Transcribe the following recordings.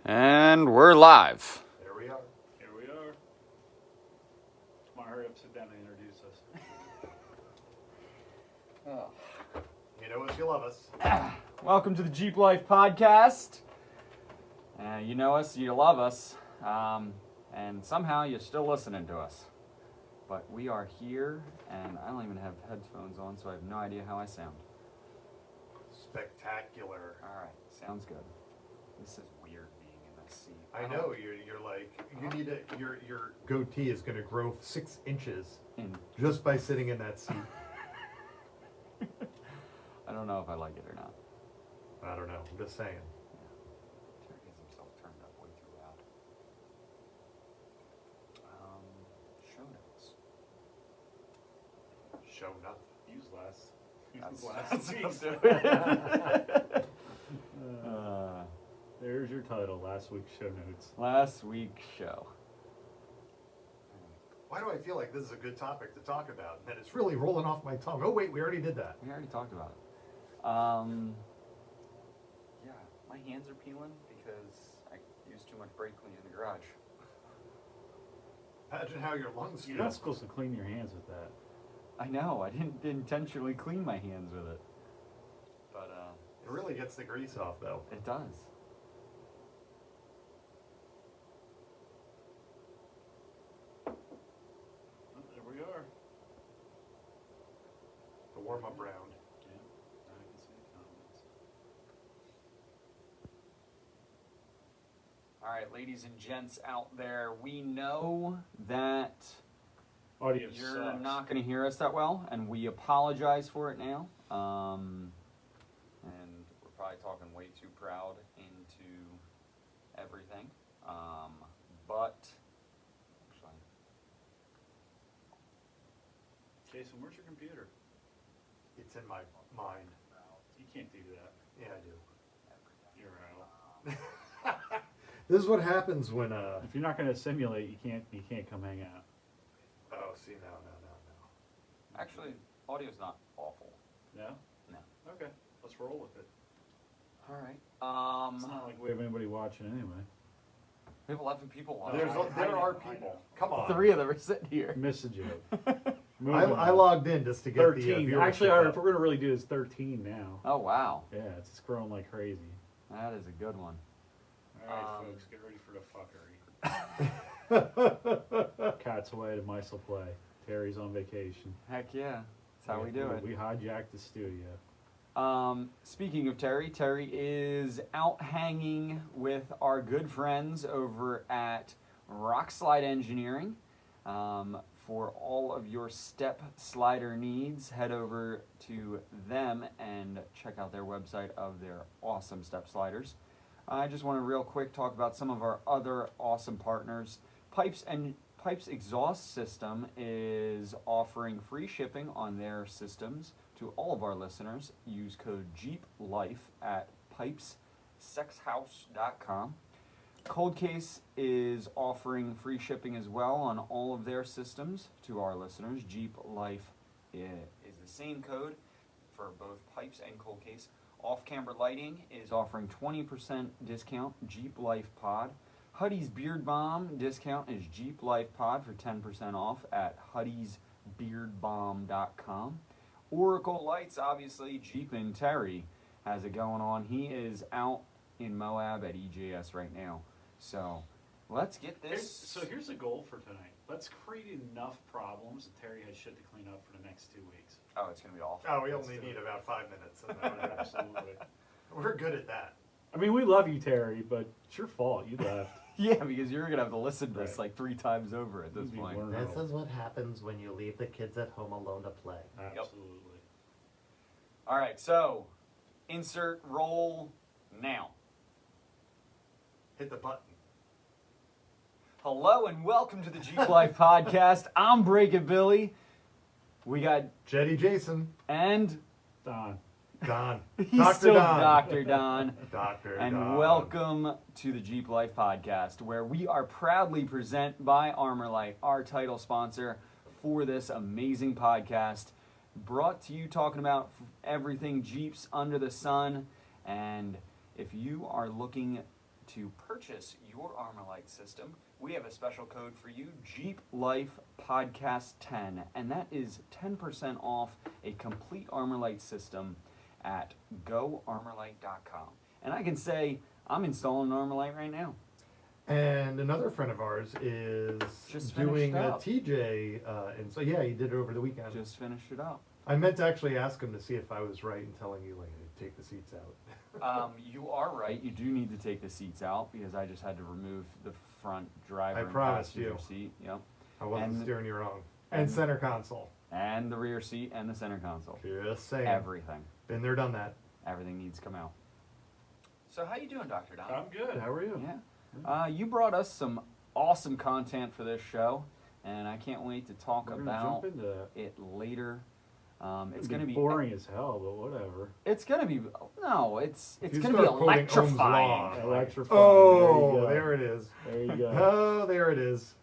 And we're live. There we are. Here we are. Come on, hurry up, sit down and introduce us. You know us, you love us. Welcome to the Jeep Life Podcast. You know us, you love us, and somehow you're still listening to us. But we are here, and I don't even have headphones on, so I have no idea how I sound. Spectacular. All right, sounds good. This is weird being in this seat. I know you're like you need to your goatee is going to grow 6 inches just by sitting in that seat. I don't know if I like it or not. I don't know. I'm just saying. Terry has himself turned up way too loud. Show notes. Show nothing. Use last. That's week's. There's your title, last week's show notes. Last week's show. Why do I feel like this is a good topic to talk about? And then it's really rolling off my tongue. Oh wait, we already did that. We already talked about it. Yeah, my hands are peeling because I used too much brake clean in the garage. Imagine how your lungs You're feel. not supposed to clean your hands with that. I know, I didn't intentionally clean my hands with it. But, It really gets the grease off though. it does. Oh, there we are. The warm-up round. Yeah, now I can see the comments. All right, ladies and gents out there, we know that Audio you're sucks. not going to hear us that well, and we apologize for it now. And we're probably talking way too proud into everything. But actually, Jason, where's your computer? It's in my mind. You can't do that. Yeah, I do. You're out. This is what happens when If you're not going to simulate, you can't come hang out. Oh, see, no. actually, audio's not awful. No? No. Okay, let's roll with it. All right. It's not like we have anybody watching anyway. We have 11 people watching. There I are know. people. Come on. 3 of them are sitting here. Miss a joke. I logged in just to get 13. the Actually, viewership if we're going to really do this, 13 now. Oh, wow. Yeah, it's growing like crazy. That is a good one. All right, folks, get ready for the fuckery. Cat's away, the mice will play. Terry's on vacation. Heck yeah. That's how we do it. We hijacked the studio. Speaking of Terry, Terry is out hanging with our good friends over at Rockslide Engineering. For all of your step slider needs, head over to them and check out their website of their awesome step sliders. I just want to real quick talk about some of our other awesome partners. Pipes Exhaust System is offering free shipping on their systems to all of our listeners. Use code JEEPLIFE at pipessexhouse.com. Cold Case is offering free shipping as well on all of their systems to our listeners. Jeep Life is the same code for both pipes and Cold Case. Off-camera lighting is offering 20% discount, Jeep Life Pod. Huddy's Beard Balm discount is Jeep Life Pod for 10% off at huddysbeardbalm.com. Oracle Lights, obviously, Jeep and Terry has it going on. He is out in Moab at EJS right now. So let's get this. So here's the goal for tonight. Let's create enough problems that Terry has shit to clean up for the next 2 weeks. Oh, it's going to be awful. Oh, we only need about 5 minutes. Absolutely. We're good at that. I mean, we love you, Terry, but it's your fault. You left. Yeah, because you're going to have to listen to this Right. like 3 times over at this You'd be point. learning. This is what happens when you leave the kids at home alone to play. Absolutely. All right, so insert roll now. Hit the button. Hello and welcome to the Jeep Life Podcast. I'm Breaking Billy. We got Jetty Jason. and Don. Don. he's Dr. still Don. Dr. Don. Dr. And Don. welcome to the Jeep Life Podcast, where we are proudly present by Armor Light, our title sponsor for this amazing podcast. Brought to you talking about everything Jeeps under the sun. And if you are looking to purchase your Armalite system, we have a special code for you, Jeep Life Podcast 10, and that is 10% off a complete Armalite system at goarmalite.com. And I can say I'm installing an Armalite right now. And another friend of ours is Just doing finished a up. TJ, and so yeah, he did it over the weekend. Just finished it up. I meant to actually ask him to see if I was right in telling you like to take the seats out. You are right. You do need to take the seats out because I just had to remove the front driver I and promised passenger you. seat. Yep. I wasn't And- steering you wrong. And and- center console. And the rear seat and the center console. Just saying. Everything. Been there, done that. Everything needs to come out. So how you doing, Dr. Don? I'm good. How are you? Yeah. You brought us some awesome content for this show, and I can't wait to talk We're gonna about jump into that. it later. It's It'd gonna be boring as hell, but whatever. It's gonna be no. It's If you gonna be start quoting Ohm's electrifying. law. Electrifying. Oh, there there you it is. go. There you go. Oh, there it is.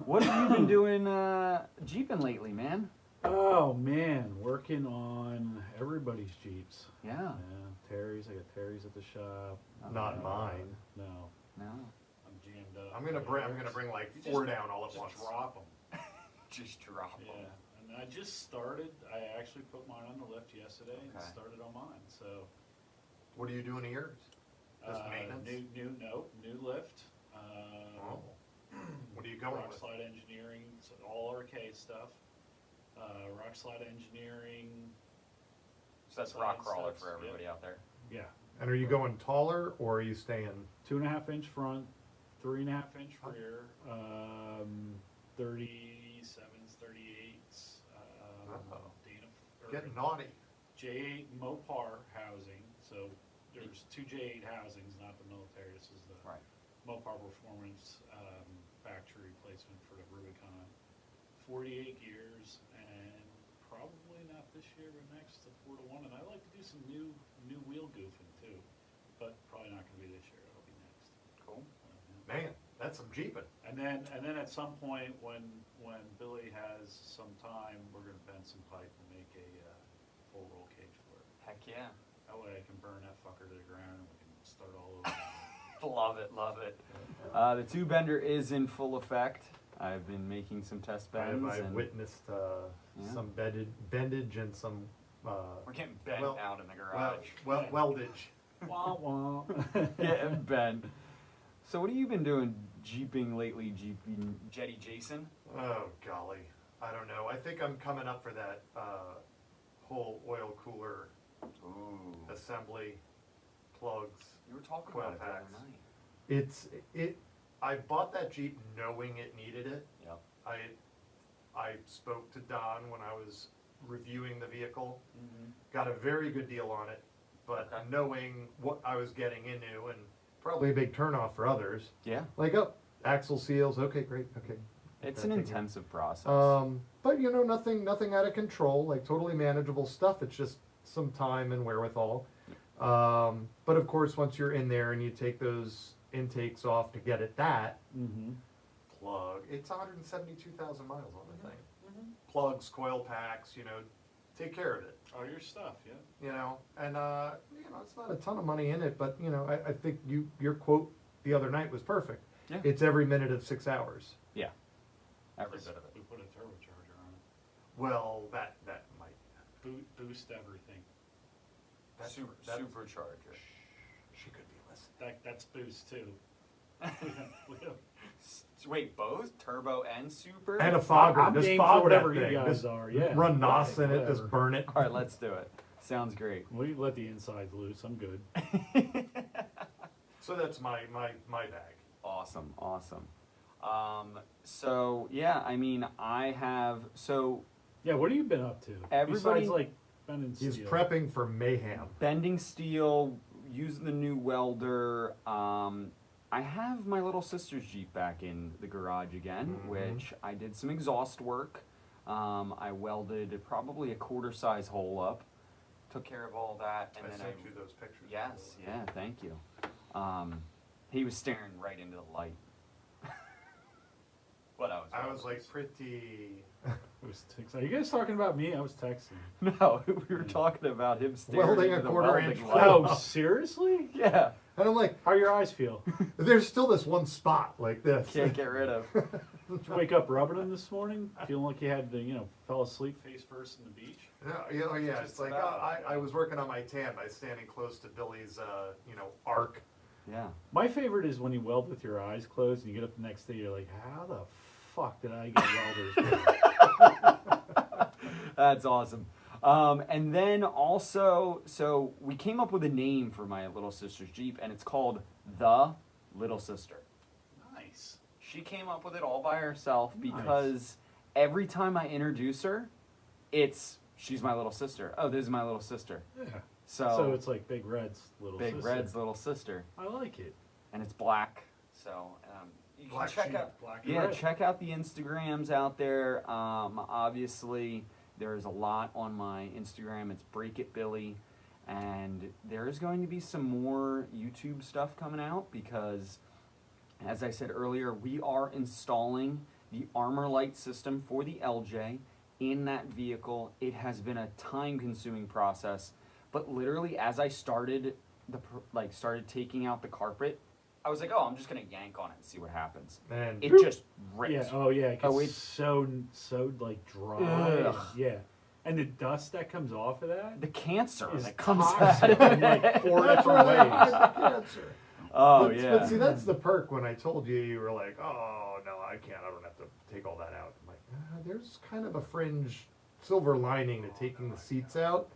What have you been doing Jeeping lately, man? Oh man, working on everybody's Jeeps. Yeah. Yeah, Terry's. I got Terry's at the shop. Not mine. No, No. I'm jammed up. I'm gonna bring like You 4 just- down all at Just once. drop them. Just drop Yeah, them. and I just started. I actually put mine on the lift yesterday and Okay. started on mine. So What are you doing to yours? Just maintenance? new lift. Oh. What are you going Rock with? Slide Engineering, so all arcade stuff. Rock Slide Engineering. So that's Side rock crawler steps, for everybody out there. Yeah, And are you going taller or are you staying? 2.5 inch front, 3.5 inch rear, 37s, 38s. Uh-oh. Dana, or Getting naughty. J8 Mopar housing. So there's 2 J8 housings, not the military. This is the Right. Mopar Performance factory replacement for the Rubicon. 48 gears, and probably not this year, but next to 4-to-1. And I like to do some new wheel goofing too, but probably not going to be this year. It'll be next. Cool. Man, that's some jeeping. And then at some point when Billy has some time, we're going to bend some pipe and make a full roll cage for it. Heck yeah. That way I can burn that fucker to the ground and we can start all over. Love it, love it. The two bender is in full effect. I've been making some test bends. I've and witnessed Yeah. some bendage and some we're getting bent well- out in the garage. weldage. Wah wah. Getting bent. So what have you been doing jeeping lately, Jetty Jason? Oh golly, I don't know. I think I'm coming up for that whole oil cooler Ooh. assembly plugs. You were talking Coil about it the other packs. night. I bought that Jeep knowing it needed it. Yep. I spoke to Don when I was reviewing the vehicle. Mm-hmm. Got a very good deal on it, but Okay. knowing what I was getting into, and probably a big turnoff for others. Yeah. Like, oh, axle seals. Okay, great. Okay. It's That an taken- intensive process. But you know, nothing out of control. Like totally manageable stuff. It's just some time and wherewithal. But of course, once you're in there and you take those intakes off to get at that Mm-hmm. plug, it's 172,000 miles on the thing. Plugs, coil packs, you know, take care of it. All your stuff, yeah. You know, and you know, it's not a ton of money in it, but you know, I think your quote the other night was perfect. Yeah. It's every minute of 6 hours. Yeah. Every bit of it. We put a turbocharger on it. Well, that might. Boost everything. That's, Supercharger. She could be listening. That's boost too. Wait, both turbo and super? And a fogger. I'm just game fog for whatever that you thing. guys Just are, yeah. run NOS in it, Whatever. just burn it. All right, let's do it. Sounds great. We let the insides loose. I'm good. So that's my bag. Awesome, awesome. So yeah, I mean, Yeah, what have you been up to? Everybody- Besides like bending He's steel. prepping for mayhem. bending steel, using the new welder. I have my little sister's Jeep back in the garage again, Mhm. which I did some exhaust work. I welded probably a quarter size hole up, took care of all that, and I then sent you those pictures. yes, yeah, thank you. He was staring right into the light. What I was. I was like pretty. Are you guys talking about me? I was texting. No, we were talking about him staring Welding into a the quarter-inch welding light. Oh, seriously? Yeah, And I'm like, How your eyes feel? there's still this one spot like this. can't get rid of. Did you wake up rubbing them this morning? Feeling like you had to, fell asleep? Face first in the beach? Yeah. It's like I was working on my tan by standing close to Billy's, arc. Yeah. My favorite is when you weld with your eyes closed and you get up the next day, you're like, how the fuck did I get welders? That's awesome. And then also, so we came up with a name for my little sister's Jeep, and it's called The Little Sister. Nice. She came up with it all by herself Nice. because every time I introduce her, she's my little sister. Oh, this is my little sister. Yeah. So So it's like Big Red's little Big sister. Red's little sister, I like it. and it's black. So you can Black check sheep, out. Black and Yeah, red. check out the Instagrams out there. Obviously, there's a lot on my Instagram. It's Break It Billy, and there is going to be some more YouTube stuff coming out because, as I said earlier, we are installing the Armor Light system for the LJ in that vehicle. It has been a time-consuming process, but literally, as I started started taking out the carpet, I was like, "Oh, I'm just gonna yank on it and see what happens." And It just ripped. Yeah. Oh yeah. It gets Oh, it's- so like dry. Ugh. Yeah. And the dust that comes off of that. The cancer Is that comes toxic out of in, like, 4 that's different where they ways. get the cancer. Oh But yeah. see, that's the perk. When I told you, you were like, "Oh no, I can't. I don't have to take all that out." I'm like, there's kind of a fringe silver lining to taking the seats out,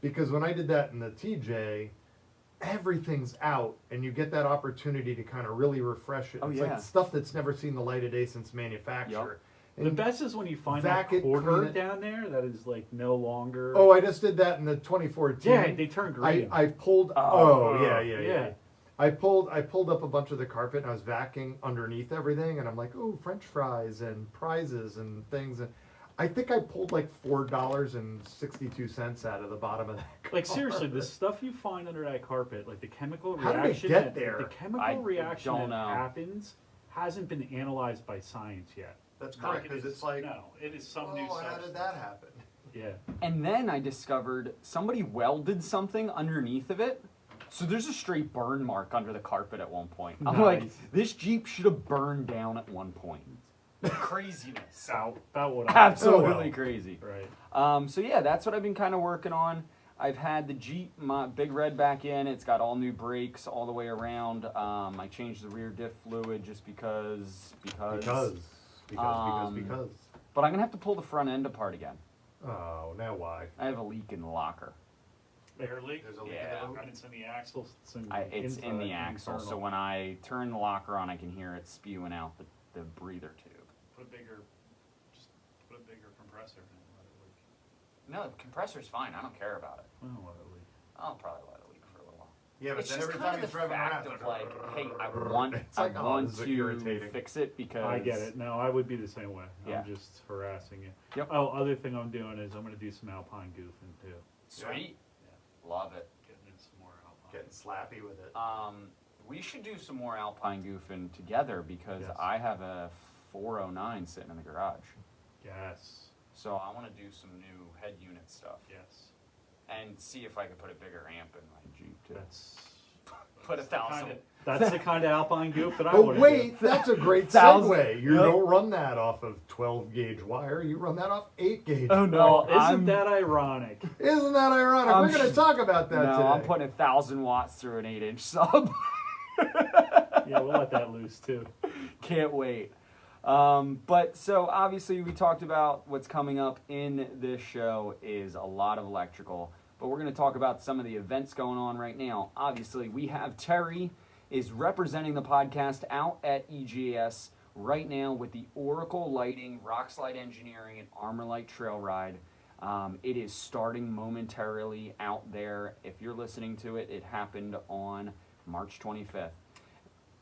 because when I did that in the TJ, everything's out, and you get that opportunity to kind of really refresh it. Oh, It's yeah. like stuff that's never seen the light of day since manufacture. The And- best is when you find Vac that it, quarter clean it. down there that is like no longer. Oh, I just did that in the 2014. yeah, they turn green. I pulled. Oh, Oh, yeah. yeah. I pulled up a bunch of the carpet and I was vacuuming underneath everything, and I'm like, oh, French fries and prizes and things, and I think I pulled like $4.62 out of the bottom of that. Like seriously, the carpet. stuff you find under that carpet, like the chemical How did it reaction get that there? the chemical I reaction don't that know. happens hasn't been analyzed by science yet. That's Like, correct, it because is- it's like, no, it is some oh, new how substance. did that happen? Yeah. And then I discovered somebody welded something underneath of it. So there's a straight burn mark under the carpet at one point. I'm like, Nice. this Jeep should have burned down at one point. Craziness. About what I Absolutely Oh, well. crazy. Right. So yeah, that's what I've been kind of working on. I've had the Jeep, my Big Red back in. It's got all new brakes all the way around. I changed the rear diff fluid just because. Because. But I'm gonna have to pull the front end apart again. Oh, now why? I have a leak in the locker. Air leak. There's a leak Yeah. in the And it's in the axle. It's in, It's in the inside, axle, so internal. when I turn the locker on, I can hear it spewing out the breather tube. Put a bigger compressor in and let it leak. No, the compressor's fine. I don't care about it. I don't let it leak. I'll probably let it leak for a little while. Yeah, but It's then just every kind time of he's the driving fact around, of like, hey, I like, oh, want this is to irritating. fix it because I get it. No, I would be the same way. Yeah. I'm just harassing you. Yep. Oh, other thing I'm doing is I'm going to do some alpine goofing too. Sweet, love it. Getting in some more alpine. Getting slappy with it. We should do some more alpine goofing together because Yes. I have a 409 sitting in the garage. Yes. So I want to do some new head unit stuff Yes. and see if I could put a bigger amp in my Jeep too. That's Put a the kind 1,000. of- That's the kind of alpine goof that I Oh want to wait, that's a great 1,000. segue. You Yep. don't run that off of 12 gauge wire. You run that off 8 gauge. Oh, no. do. Isn't I'm- that ironic? Isn't that ironic? I'm We're going to sh- talk about that No, today. I'm putting 1,000 watts through an 8-inch sub. Yeah, we'll let that loose too. Can't wait. But so obviously we talked about what's coming up in this show is a lot of electrical, but we're going to talk about some of the events going on right now. Obviously we have Terry is representing the podcast out at EGS right now with the Oracle Lighting, Rockslide Engineering, and Armor Light Trail Ride. It is starting momentarily out there. If you're listening to it, it happened on March 25th.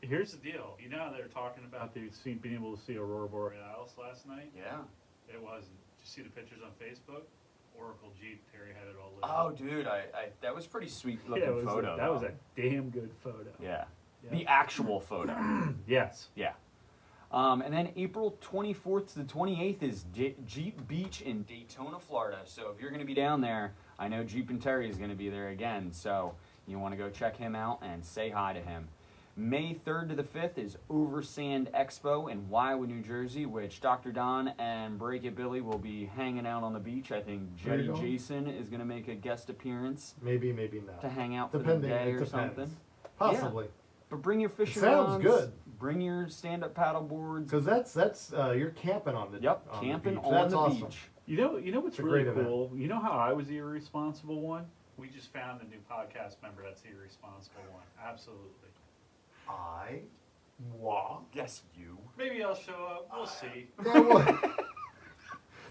Here's the deal. You know how they were talking about being able to see Aurora Borealis last night? Yeah. It wasn't. Did you see the pictures on Facebook? Oracle Jeep, Terry had it all lit Oh, up. dude, I that was pretty sweet Yeah, looking it was photo. that was though. a damn good photo. Yeah. Yeah. The actual photo. Yes. Yeah. And then April 24th to the 28th is Jeep Beach in Daytona, Florida. So if you're going to be down there, I know Jeep and Terry is going to be there again. So you want to go check him out and say hi to him. May 3rd to the 5th is Oversand Expo in Wildwood, New Jersey, which Dr. Don and Break It Billy will be hanging out on the beach. I think There you Jetty go. Jason is going to make a guest appearance Maybe not. to hang out for Depending, the day it or depends. something. Possibly. But bring your fishing sounds rods, good. bring your stand-up paddle boards. Because that's you're camping on the Yep, on camping the beach. on That's the awesome. beach. You know what's It's a really great event. cool? You know how I was the irresponsible one? We just found a new podcast member that's the irresponsible one. Absolutely. Moi. Yes, you. Maybe I'll show up. We'll see. Yeah, well,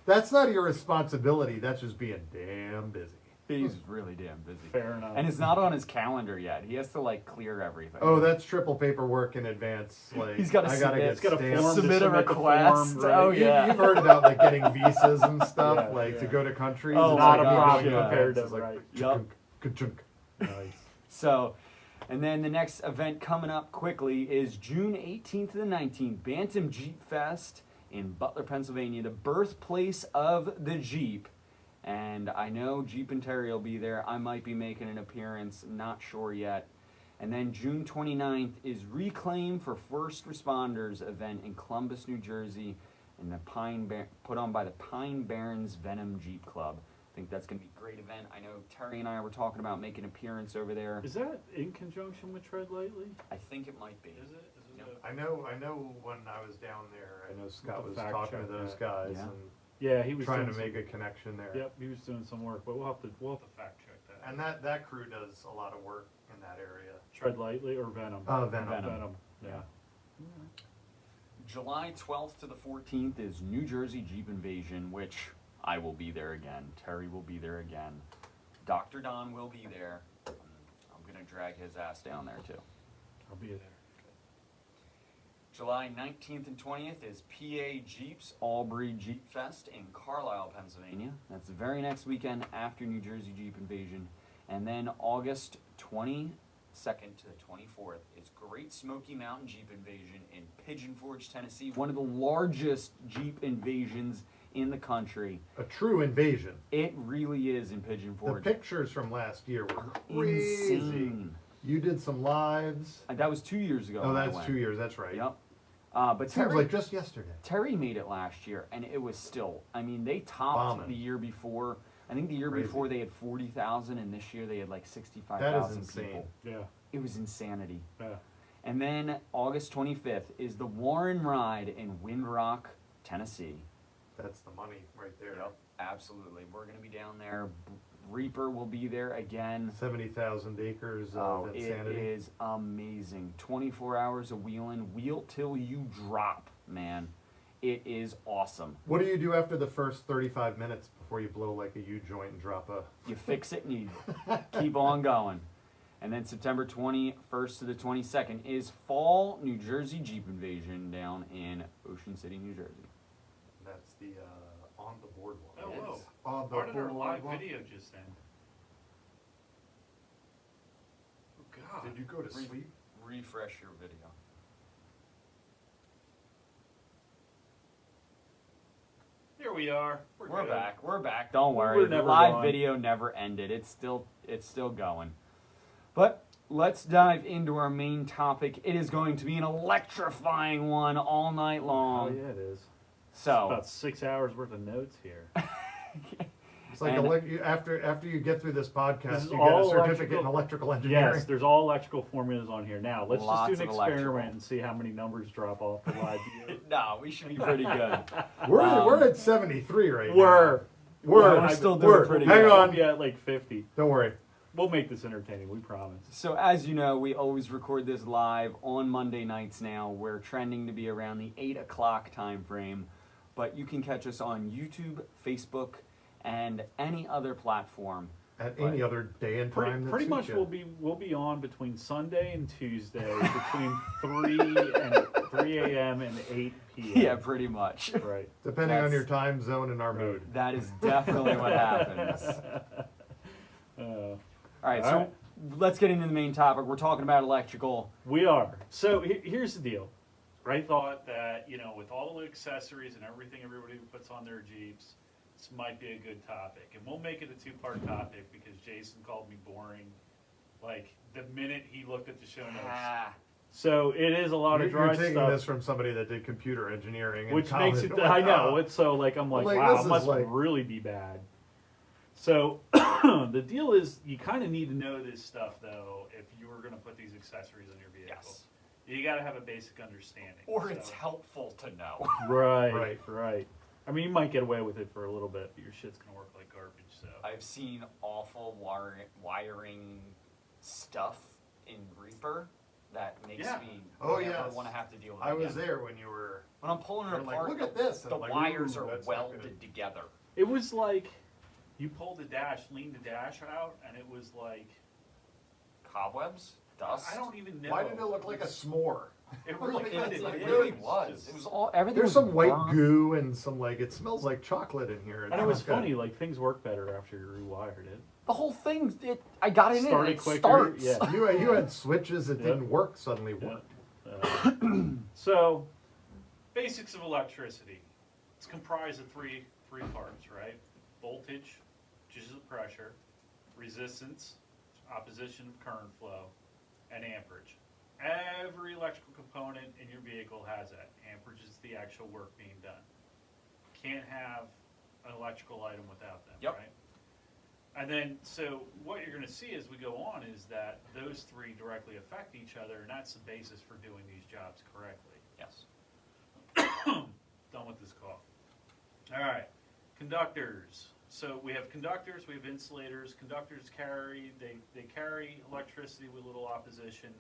that's not your responsibility. That's just being damn busy. He's really damn busy. Fair enough. And it's not on his calendar yet. He has to like clear everything. Oh, that's triple paperwork in advance. Like He's gotta I gotta submit- get it's got a stamped. form to Submit a submit the request. form, right? Oh, You- yeah. You've heard about like getting visas and stuff, Yeah, like to yeah. go to countries. Oh, It's my like gosh, going to yeah. events, Compared it's to, like, right. Yup. ka-chunk. Nice. So, and then the next event coming up quickly is June 18th to the 19th, Bantam Jeep Fest in Butler, Pennsylvania, the birthplace of the Jeep. And I know Jeep and Terry will be there. I might be making an appearance, not sure yet. And then June 29th is Reclaim for First Responders event in Columbus, New Jersey, and the put on by the Pine Barrens Venom Jeep Club. I think that's going to be a great event. I know Terry and I were talking about making an appearance over there. Is that in conjunction with Tread Lightly? I think it might be. Is it? Is it Yep. a- I know. When I was down there, I know Scott to was fact talking to check those that. guys Yeah. and Yeah, he was trying to doing make a connection there. Yep, he was doing some work, but we'll have to fact check that. And that crew does a lot of work in that area. Tread Lightly or Venom? Venom. Venom. Yeah. July 12th to the 14th is New Jersey Jeep Invasion, which I will be there again. Terry will be there again. Dr. Don will be there. I'm going to drag his ass down there too. I'll be there. July 19th and 20th is PA Jeep's All-Breed Jeep Fest in Carlisle, Pennsylvania. That's the very next weekend after New Jersey Jeep Invasion. And then August 22nd to the 24th is Great Smoky Mountain Jeep Invasion in Pigeon Forge, Tennessee. One of the largest Jeep invasions in the country. A true invasion. It really is in Pigeon The Forge. pictures from last year were crazy. Insane. You did some lives. That was 2 years ago. Oh, when I that's went. 2 years. That's right. Yep. But Seems Terry, like just yesterday. Terry made it last year, and it was still. I mean, they topped Bombing. the year before. I think the year Crazy. before they had 40,000, and this year they had like That 65,000 is insane. people. Yeah. It was insanity. Yeah. And then August 25th is the Warren Ride in Wind Rock, Tennessee. That's the money right there. Absolutely. We're going to be down there. Reaper will be there again. 70,000 acres Oh, of it insanity. is amazing. 24 hours of wheeling. Wheel till you drop, man. It is awesome. What do you do after the first 35 minutes before you blow like a U-joint and drop a... You fix it and you keep on going. And then September 21st to the 22nd is Fall New Jersey Jeep Invasion down in Ocean City, New Jersey. That's the on the boardwalk. Oh, Yes. whoa. On the Why did our live boardwalk. video just end? Oh, God. Did you go to sleep? Refresh your video. Here we are. We're good. back. We're back. Don't We worry. were The never live gone. video never ended. It's still going. But let's dive into our main topic. It is going to be an electrifying one all night Oh, long. yeah, it is. So About 6 hours worth of notes here. It's like And- after you get through this podcast, This is you get a all certificate in electrical- electrical engineering. Yes, there's all electrical formulas on here. Now, let's Lots just do an of electrical. experiment and see how many numbers drop off the live view. no, we should be pretty good. We're at 73 right We're We're still doing we're- pretty hang good. on. Yeah, like 50. now. Don't worry. We'll make this entertaining, we promise. So as you know, we always record this live on Monday nights now. We're trending to be around the 8 o'clock time frame. But you can catch us on YouTube, Facebook, and any other platform. At Right. any other day and time. that Pretty suits much you. we'll be on between Sunday and Tuesday between 3 a.m. and 8 p.m. Yeah, pretty much. Right. Depending on That's- your time zone and our Right. mood. That is definitely what happens. All right, so Alright. let's get into the main topic. We're talking about electrical. We are. So here's the deal. I thought that, you know, with all the accessories and everything everybody puts on their Jeeps, this might be a good topic. And we'll make it a two-part topic because Jason called me boring, like, the minute he looked at the show notes. Ah, So it is a lot of You're dry taking stuff. this from somebody that did computer engineering, in Which makes college. it, Like, I know, ah. it's so like, I'm like, Like, wow, this it is must like- really be bad. So the deal is, you kind of need to know this stuff though, if you were going to put these accessories on your vehicle. yes. You got to have a basic understanding. Or so. it's helpful to know. Right. I mean, you might get away with it for a little bit, but your shit's going to work like garbage, so. I've seen awful wiring stuff in Reaper that makes Yeah. me Oh, never yes. want to have to deal with it I was again. there when you were. When I'm pulling it You're like, apart, look at this, and the I'm like, wires ooh, are that's not welded good. together. It was like, you pulled the dash, leaned the dash out, and it was like, Cobwebs, dust. I don't even know. Why did it look like a s'more? It really Like, did. it's like, It did. really It's was. just- It was all everything. There's was some white burnt. goo and some like it smells like chocolate in here. And it was It's not good. funny, like, things work better after you rewired it. The whole thing. I got it in. Started It quicker, starts. yeah. You had switches that Yep. didn't work suddenly Yeah. worked. So, basics of electricity. It's comprised of three parts, right? Voltage, which is the pressure, resistance, opposition of current flow, and amperage. Every electrical component in your vehicle has that. Amperage is the actual work being done. Can't have an electrical item without them, Yep. right? And then, so what you're going to see as we go on is that those three directly affect each other, and that's the basis for doing these jobs correctly. Yes. Done with this cough. All right, conductors. So we have conductors, we have insulators. Conductors carry, they carry electricity with little opposition.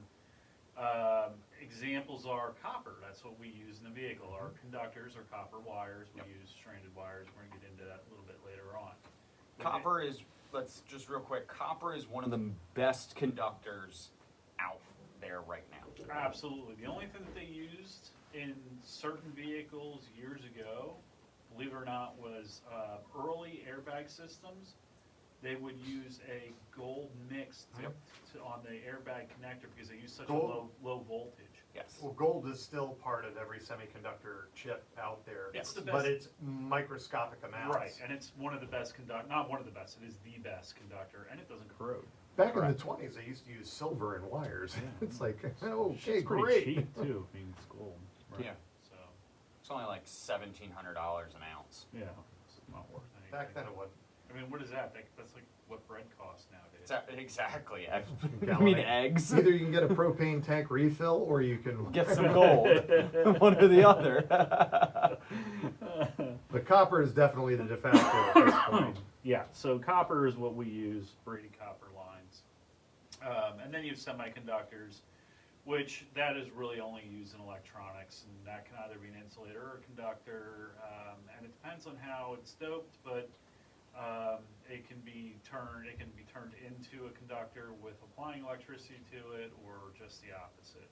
Examples are copper. That's what we use in the vehicle. Our conductors are copper wires. We Yep. use stranded wires. We're gonna get into that a little bit later on. Copper is. Let's just real quick. Copper is one of the best conductors out there right now. Absolutely. The only thing that they used in certain vehicles years ago, believe it or not, was early airbag systems. They would use a gold mix Yep. on the airbag connector because they use such Gold? a low voltage. Yes. Well, gold is still part of every semiconductor chip out there. It's the but best. it's microscopic amounts. Right, and it's one of the best not one of the best, it is the best conductor, and it doesn't corrode. Back in Correct. the 20s, they used to use silver in wires. Yeah. It's like, okay, Shit's pretty great. cheap too, I mean, it's gold. Right. Yeah. So, It's only like $1,700 an ounce. yeah, it's not worth anything. Back then it was. I mean, what is that? That's like what bread costs nowadays. Exactly. I Gallon mean egg. eggs. Either you can get a propane tank refill or you can Get some gold. One or the other. The copper is definitely the de facto at this point. Yeah, so copper is what we use, Brady copper lines. And then you have semiconductors, which that is really only used in electronics, and that can either be an insulator or a conductor, and it depends on how it's doped, but it can be turned into a conductor with applying electricity to it, or just the opposite.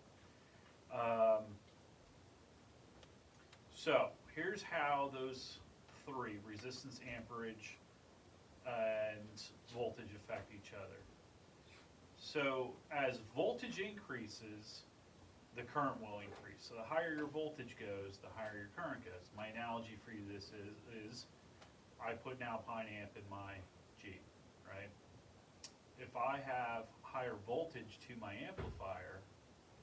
So here's how those three, resistance, amperage, and voltage, affect each other. So as voltage increases, the current will increase. So the higher your voltage goes, the higher your current goes. My analogy for you this is I put an Alpine amp in my Jeep, right? If I have higher voltage to my amplifier,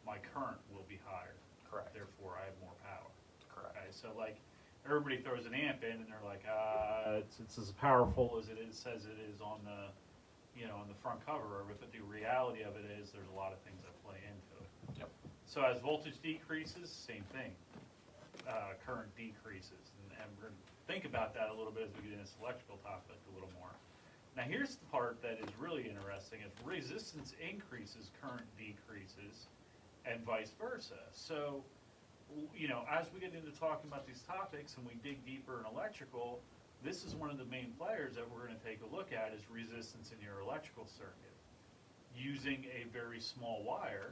my current will be higher. Correct. Therefore, I have more power. Correct. Okay, so like everybody throws an amp in and they're like, it's as powerful as says it is on the, on the front cover. But the reality of it is there's a lot of things that play into it. Yep. So as voltage decreases, same thing. Current decreases, and we're going to think about that a little bit as we get into this electrical topic a little more. Now here's the part that is really interesting: is resistance increases, current decreases, and vice versa. So, as we get into talking about these topics and we dig deeper in electrical, this is one of the main players that we're going to take a look at is resistance in your electrical circuit. Using a very small wire.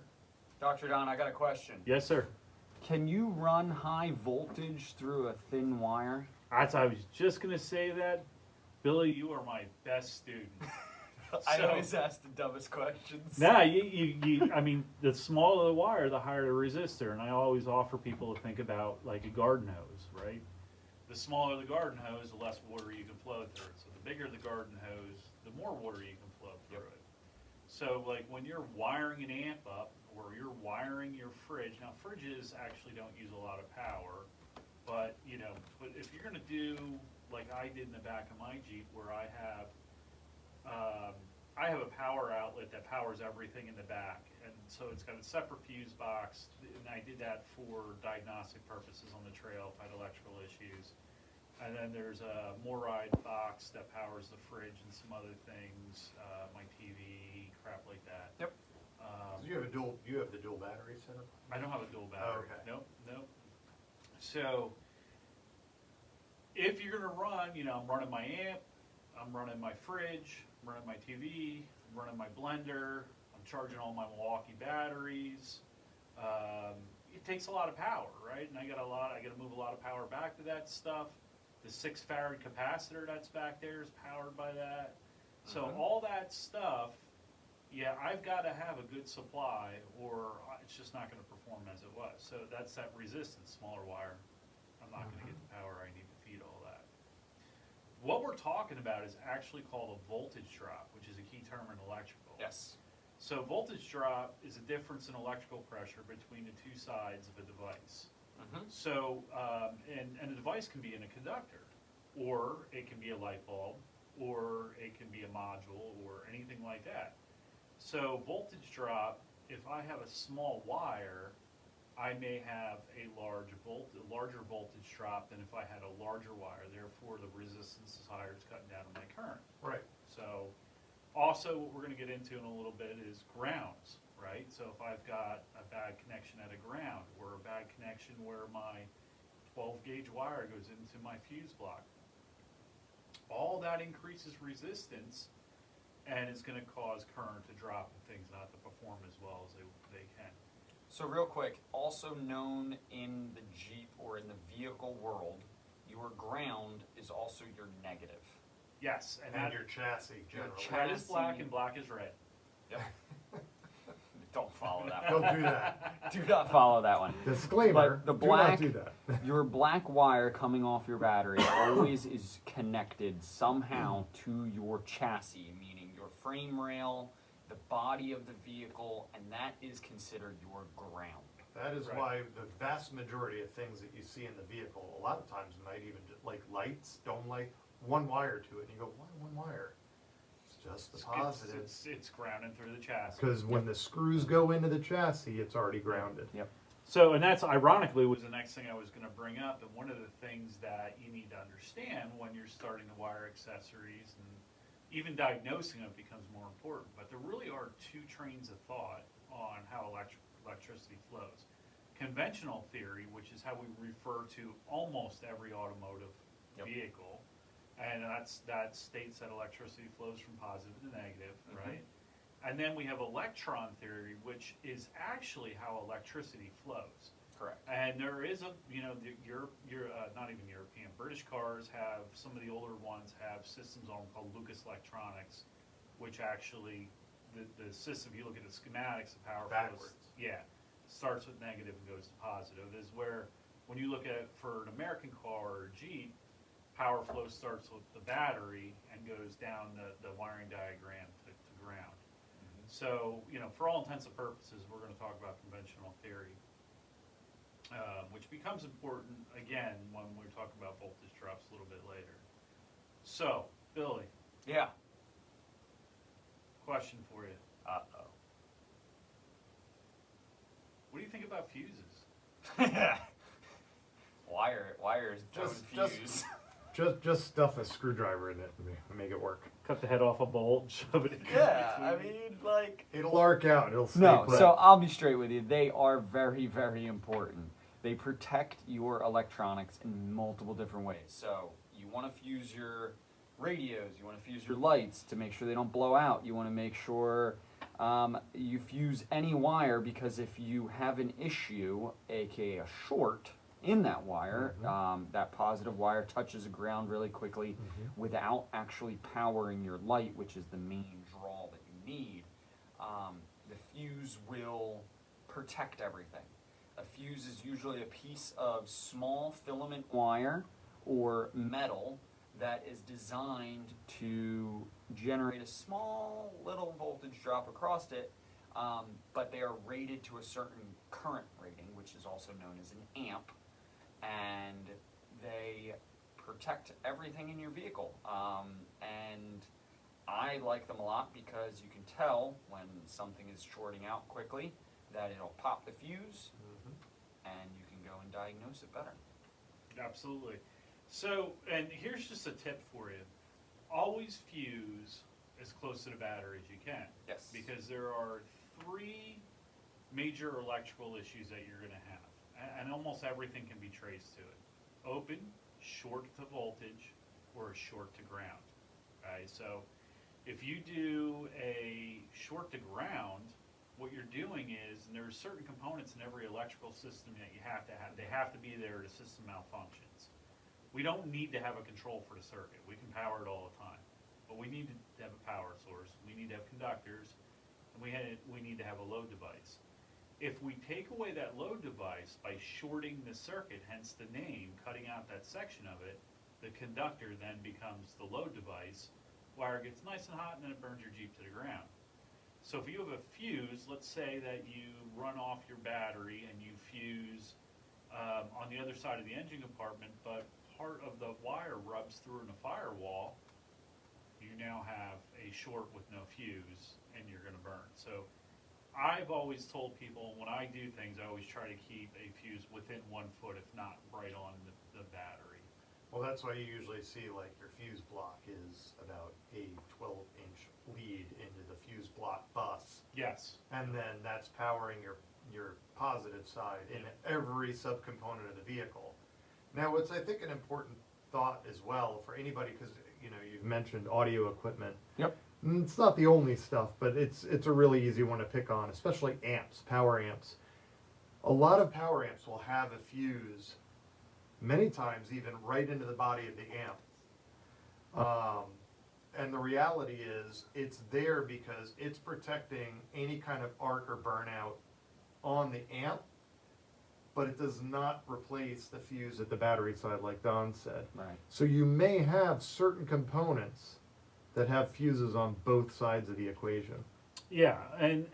Dr. Don, I got a question. Yes, sir. Can you run high voltage through a thin wire? I was just going to say that. Billy, you are my best student. I So- always ask the dumbest questions. Nah, I mean, the smaller the wire, the higher the resistor, and I always offer people to think about like a garden hose, right? The smaller the garden hose, the less water you can flow through it. So the bigger the garden hose, the more water you can flow through it. So like when you're wiring an amp up or you're wiring your fridge, now fridges actually don't use a lot of power, but but if you're gonna do like I did in the back of my Jeep where I have a power outlet that powers everything in the back, and so it's got a separate fuse box, and I did that for diagnostic purposes on the trail if I had electrical issues. And then there's a Moride box that powers the fridge and some other things, my TV, crap like that. Yep. So you have the dual battery setup? I don't have a dual battery. Okay. Nope. So if you're gonna run, I'm running my amp, I'm running my fridge, I'm running my TV, I'm running my blender, I'm charging all my Milwaukee batteries. It takes a lot of power, right? And I got to move a lot of power back to that stuff. The 6 farad capacitor that's back there is powered by that. So all that stuff, I've got to have a good supply or it's just not going to perform as it was. So that's that resistance, smaller wire. I'm not going to get the power I need to feed all that. What we're talking about is actually called a voltage drop, which is a key term in electrical. Yes. So voltage drop is a difference in electrical pressure between the two sides of a device. So, and a device can be in a conductor, or it can be a light bulb, or it can be a module, or anything like that. So voltage drop, if I have a small wire, I may have a larger voltage drop than if I had a larger wire. Therefore, the resistance is higher, it's cutting down on my current. Right. So, also what we're going to get into in a little bit is grounds, right? So if I've got a bad connection at a ground, or a bad connection where my 12 gauge wire goes into my fuse block, all that increases resistance, and it's going to cause current to drop and things not to perform as well as they can. So real quick, also known in the Jeep or in the vehicle world, your ground is also your negative. Yes, and And that, your chassis generally. red is black chassis- and black is red. Yep. Don't follow that Don't one. do that. Do not follow that one. Disclaimer, But the do not black- do that. Your black wire coming off your battery always is connected somehow to your chassis, meaning your frame rail, the body of the vehicle, and that is considered your ground. That is Right. why the vast majority of things that you see in the vehicle, a lot of times might even, like lights, dome light, one wire to it, and you go, why one wire? It's just the positive. It's grounded through the chassis. Because when the screws go into the chassis, it's already grounded. Yep. So, and that's ironically Was the next thing I was going to bring up, and one of the things that you need to understand when you're starting to wire accessories and even diagnosing it becomes more important. But there really are two trains of thought on how electricity flows. Conventional theory, which is how we refer to almost every automotive Yep. vehicle, and that states that electricity flows from positive to negative, right? And then we have electron theory, which is actually how electricity flows. Correct. And there is not even European, British cars have, some of the older ones have systems on them called Lucas Electronics, which actually, the system, if you look at the schematics, the power flows, Backwards. starts with negative and goes to positive. Is where, when you look at, for an American car or a Jeep, power flow starts with the battery and goes down the wiring diagram to ground. So, for all intents and purposes, we're going to talk about conventional theory, which becomes important, again, when we talk about voltage drops a little bit later. So, Billy, Yeah. question for you. Uh-oh. What do you think about fuses? Wires don't Just- fuse. Just stuff a screwdriver in it and make it work. cut the head off a bolt, shove it in. Yeah, I mean, like... It'll arc out. It'll stay No, put. so I'll be straight with you. They are very, very important. They protect your electronics in multiple different ways. So you want to fuse your radios, you want to fuse your lights to make sure they don't blow out. You want to make sure you fuse any wire, because if you have an issue, aka a short, in that wire, that positive wire touches the ground really quickly without actually powering your light, which is the main draw that you need, the fuse will protect everything. A fuse is usually a piece of small filament wire or metal that is designed to generate a small little voltage drop across it, but they are rated to a certain current rating, which is also known as an amp, and they protect everything in your vehicle. And I like them a lot because you can tell when something is shorting out quickly that it'll pop the fuse, and you can go and diagnose it better. Absolutely. So, and here's just a tip for you. Always fuse as close to the battery as you can. Yes. Because there are 3 major electrical issues that you're going to have. And almost everything can be traced to it. Open, short to voltage, or short to ground. Right? So if you do a short to ground, what you're doing is, and there's certain components in every electrical system that you have to have. They have to be there to system malfunctions. We don't need to have a control for the circuit. We can power it all the time. But we need to have a power source. We need to have conductors. And we need to have a load device. If we take away that load device by shorting the circuit, hence the name, cutting out that section of it, the conductor then becomes the load device. Wire gets nice and hot, and then it burns your Jeep to the ground. So if you have a fuse, let's say that you run off your battery and you fuse on the other side of the engine compartment, but part of the wire rubs through in the firewall, you now have a short with no fuse, and you're going to burn. So I've always told people, when I do things, I always try to keep a fuse within 1 foot, if not right on the battery. Well, that's why you usually see like your fuse block is about a 12-inch lead into the fuse block bus. Yes. And then that's powering your positive side in every subcomponent of the vehicle. Now, what's I think an important thought as well for anybody, because you've mentioned audio equipment. Yep. And it's not the only stuff, but it's a really easy one to pick on, especially amps, power amps. A lot of power amps will have a fuse, many times even right into the body of the amp. And the reality is, it's there because it's protecting any kind of arc or burnout on the amp, but it does not replace the fuse at the battery side, like Don said. Right. So you may have certain components that have fuses on both sides of the equation. Yeah, and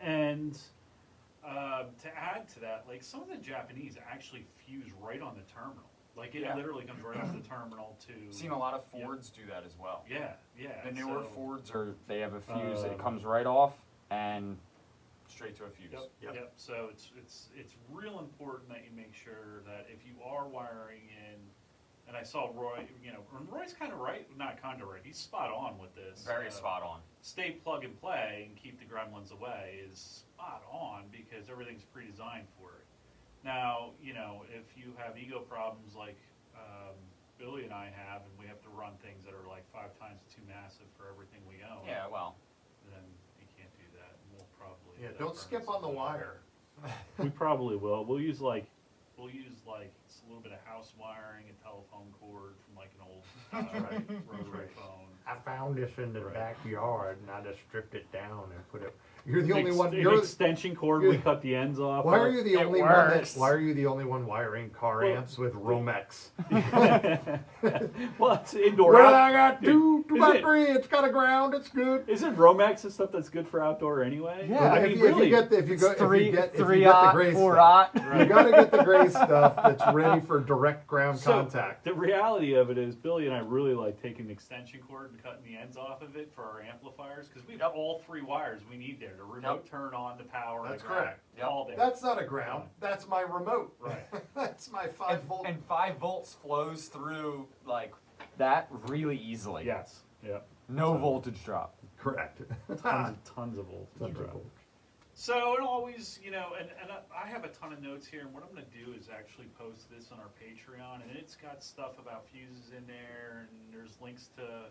to add to that, like some of the Japanese actually fuse right on the terminal. Like it Yeah. literally comes right off the terminal to. I've seen a lot of Fords do that as well. Yeah. The newer so- Fords they have a fuse that comes right off and straight to a fuse. Yep. So it's real important that you make sure that if you are wiring in, and I saw Roy, and Roy's kind of right, not kind of right. He's spot on with this. Very spot on. Stay plug and play and keep the gremlins away is spot on because everything's pre-designed for it. Now, if you have ego problems like Billy and I have, and we have to run things that are like 5 times too massive for everything we own, Yeah, well, then you can't do that. And we'll probably Yeah, end up don't burning skip on the some wire. We probably will. We'll use like it's a little bit of house wiring, a telephone cord from like an old rotary phone. I found this in the Right. backyard and I just stripped it down and put it. You're the only one. An You're, extension cord. We cut the ends off. why are you the It only one that? works. Why are you the only one wiring car Well, amps with Romex? Well, it's indoor. Well, I got two Is by it- 3. It's got a ground. It's good. Isn't Romex the stuff that's good for outdoor anyway? Yeah, I if, mean, you, really. if you get three the aught, gray 4 stuff, aught. you got to get the gray stuff that's ready for direct ground So, contact. the reality of it is, Billy and I really like taking the extension cord and cutting the ends off of it for our amplifiers because we have all 3 wires we need there to remote turn on, the power, That's the ground, correct. Yep. all there. That's not a ground. That's my remote. Right. That's my 5-volt. And 5 volts flows through like that really easily. Yes. Yep. No So- voltage drop. Correct. Tons of volts. Tons of Right. voltage. So, and always, and I have a ton of notes here, and what I'm going to do is actually post this on our Patreon, and it's got stuff about fuses in there, and there's links to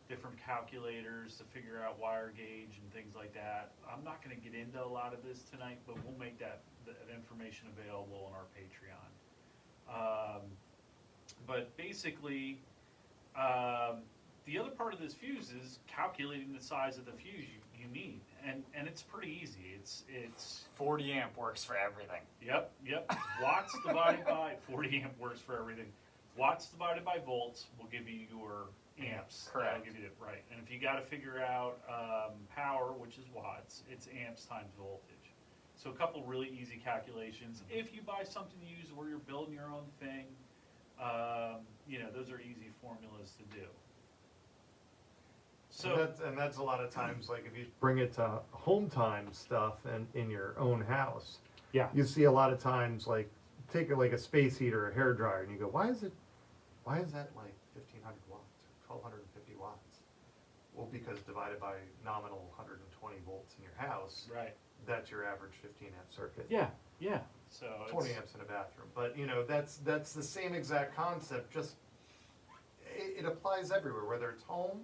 different calculators to figure out wire gauge and things like that. I'm not going to get into a lot of this tonight, but we'll make that information available on our Patreon. But basically, the other part of this fuse is calculating the size of the fuse. You you need, and it's pretty easy. It's 40 amp works for everything. Yep. Watts divided by 40 amp works for everything. Watts divided by volts will give you your amps. Correct. That'll give you it right. And if you got to figure out power, which is watts, it's amps times voltage. So a couple really easy calculations. If you buy something to use where you're building your own thing, those are easy formulas to do. So And that's a lot of times, like if you bring it to home time stuff and in your own house, yeah, you see a lot of times like take like a space heater or a hair dryer and you go, why is that like 1,500 watts or 1,250 watts? Well, because divided by nominal 120 volts in your house, right. that's your average 15 amp circuit. Yeah. So 20 amps in a bathroom. But that's the same exact concept, just it applies everywhere, whether it's home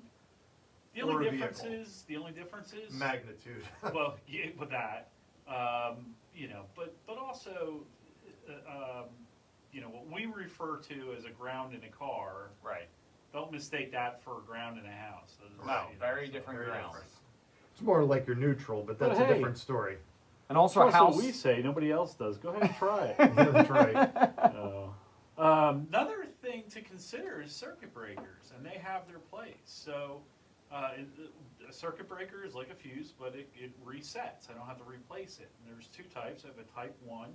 The or only a difference vehicle. is Magnitude. well, yeah, with that, but also, what we refer to as a ground in a car. Right. Don't mistake that for a ground in a house. No, very different Very grounds. different. It's more like you're neutral, but that's But a hey. different story. And also a house. what we say. Nobody else does. Go ahead and try it. Yeah, that's right. Another thing to consider is circuit breakers, and they have their place. So, a circuit breaker is like a fuse, but it resets. I don't have to replace it. And there's two types. I have a type 1,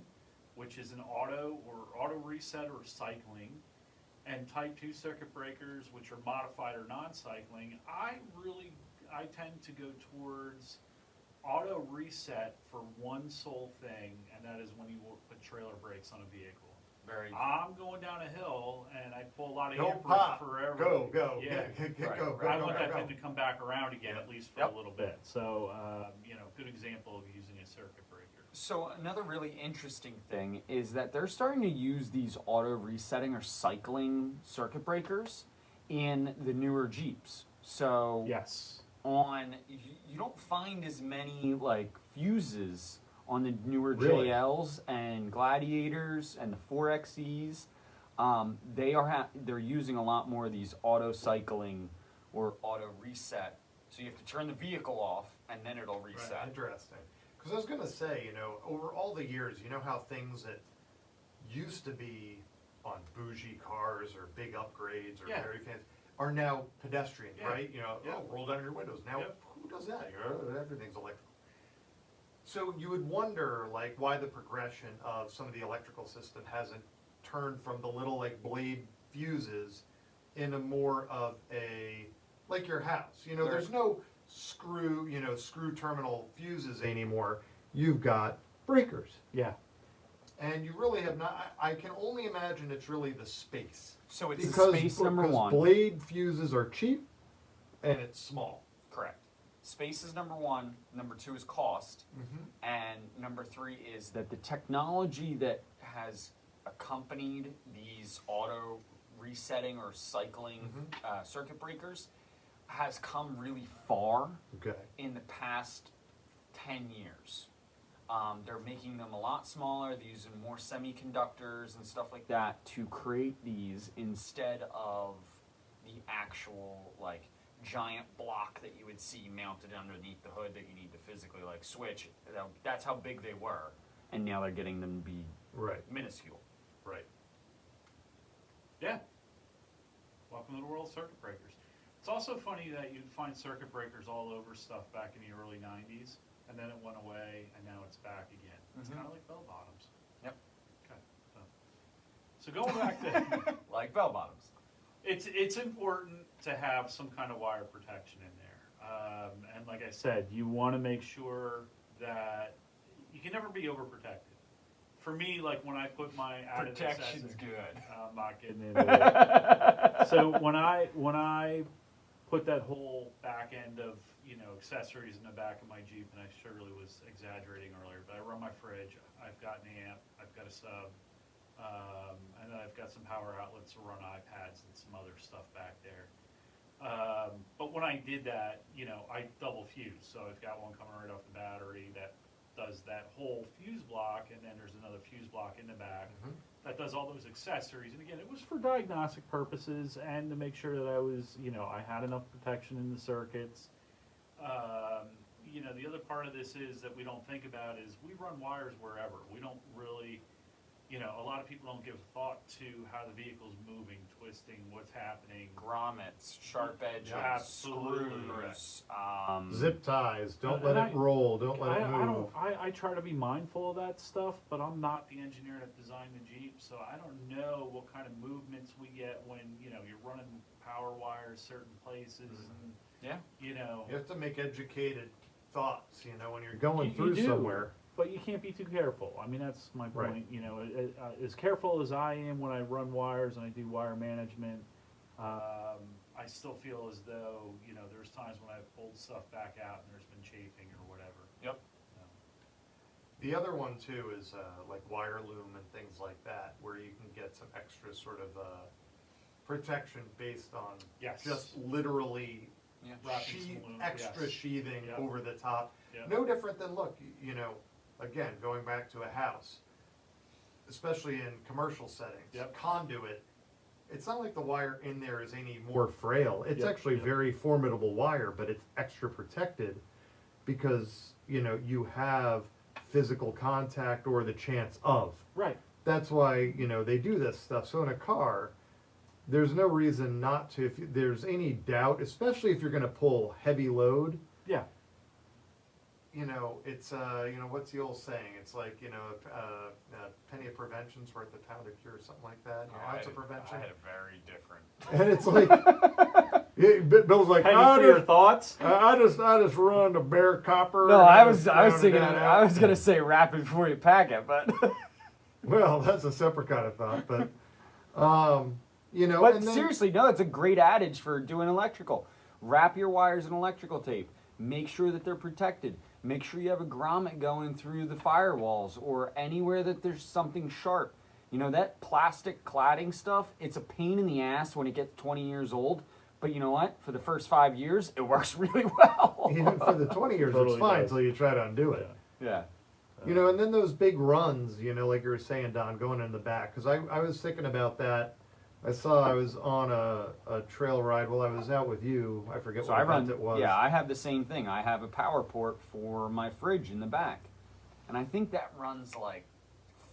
which is an auto reset or cycling, and type 2 circuit breakers, which are modified or non-cycling. I tend to go towards auto reset for one sole thing, and that is when you put trailer brakes on a vehicle. Very. I'm going down a hill and I pull a lot of Don't amperage pop. forever. Go. Yeah. Right. Go. I want that go. thing to come back around again, at least for Yep. a little bit. So, good example of using a circuit breaker. So another really interesting thing is that they're starting to use these auto resetting or cycling circuit breakers in the newer Jeeps. So Yes. you don't find as many like fuses on the newer Really? JLs and Gladiators and the 4XEs. They're using a lot more of these auto cycling or auto reset. So you have to turn the vehicle off and then it'll reset. Right, interesting. Because I was going to say, over all the years, how things that used to be on bougie cars or big upgrades or Yeah. very fancy are now pedestrian, Yeah. right? Yeah. Roll down your windows. Now, Yep. who does that? Everything's electrical. So you would wonder, like, why the progression of some of the electrical system hasn't turned from the little, like, blade fuses into more of like your house. There's no screw terminal fuses anymore. You've got breakers. Yeah. And you really have not, I can only imagine it's really the space. So it's Because space number one. blade fuses are cheap and it's small. Correct. Space is number one. Number two is cost. Mm-hmm. And number three is that the technology that has accompanied these auto resetting or cycling circuit breakers has come really far Okay. in the past 10 years. They're making them a lot smaller. They're using more semiconductors and stuff like that to create these instead of the actual like giant block that you would see mounted underneath the hood that you need to physically like switch. That's how big they were, and now they're getting them to be Right. minuscule. Right. Yeah. Welcome to the world of circuit breakers. It's also funny that you'd find circuit breakers all over stuff back in the early 90s, and then it went away, and now it's back again. It's Mhm. kind of like bell bottoms. Yep. Okay. So going back to, Like bell bottoms. it's important to have some kind of wire protection in there. And like I said, you want to make sure that you can never be overprotected. For me, like when I put my added Protection's accessory- good. I'm not getting into it. So when I put that whole back end of accessories in the back of my Jeep, and I surely was exaggerating earlier, but I run my fridge, I've got an amp, I've got a sub, and then I've got some power outlets to run iPads and some other stuff back there. But when I did that, I double fuse, so I've got one coming right off the battery that does that whole fuse block, and then there's another fuse block in the back that does all those accessories. And again, it was for diagnostic purposes and to make sure that I was, I had enough protection in the circuits. you know, the other part of this is that we don't think about is we run wires wherever. We don't really, you know, a lot of people don't give thought to how the vehicle's moving, twisting, what's happening. Grommets, sharp edges, Absolutely. screws, Zip ties. Don't And let I- it roll. Don't let it I move. I try to be mindful of that stuff, but I'm not The engineer that designed the Jeep, so I don't know what kind of movements we get when, you know, you're running power wires certain places and, Yeah. you know. You have to make educated thoughts, you know, when you're Going You through do. somewhere. But you can't be too careful. I mean, that's my Right. point. You know, as careful as I am when I run wires and I do wire management, I still feel as though, you know, there's times when I've pulled stuff back out and there's been chafing or whatever. Yep. The other one too is like wire loom and things like that, where you can get some extra sort of protection based on Yes. just literally Yeah. Wrapping some loom, extra yes. sheathing Yep. over the top. Yep. No different than, look, you know, again, going back to a house, especially in commercial settings, Yep. conduit, it's not like the wire in there is any more frail. It's Yep, actually yep. very formidable wire, but it's extra protected because, you know, you have physical contact or the chance of. right? That's why, you know, they do this stuff. So in a car, there's no reason not to, if there's any doubt, especially if you're gonna pull heavy load, Yeah. you know, it's, you know, what's the old saying? It's like, you know, a penny of prevention's worth a pound of cure, something like that. You know, ounce of prevention. I had a very different. And it's like, yeah, Bill's like, Penny I for your just, thoughts. I just run the bare copper. No, and I just was pound thinking, that I out." was gonna say wrap it before you pack it, but. Well, that's a separate kind of thought, but, you know, But and then, seriously, no, it's a great adage for doing electrical. Wrap your wires in electrical tape. Make sure that they're protected. Make sure you have a grommet going through the firewalls or anywhere that there's something sharp. You know, that plastic cladding stuff, it's a pain in the ass when it gets 20 years old. But you know what? For the first 5 years, it works really well. even for the 20 years, Totally it's fine does. until you try to undo it. Yeah. You know, and then those big runs, you know, like you were saying, Don, going in the back. Because I was thinking about that. I was on a trail ride while I was out with you. I forget So what I event run, it was. yeah, I have the same thing. I have a power port for my fridge in the back. And I think that runs like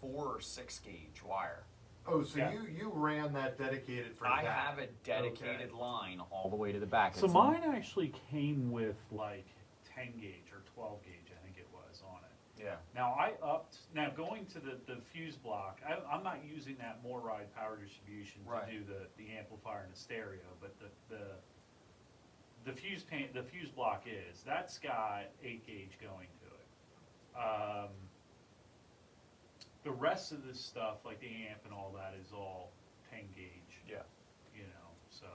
4 or 6 gauge wire. Oh, so Yeah. you ran that dedicated for I that. have a dedicated line all the way to the back. So It's- mine actually came with Like 10 gauge or 12 gauge, I think it was on it. Yeah. Now now going to the fuse block, I'm not using that Moride power distribution to Right. do the amplifier and the stereo, but the fuse block that's got 8 gauge going to it. The rest of this stuff, like the amp and all that, is all 10 gauge. Yeah. You know, so,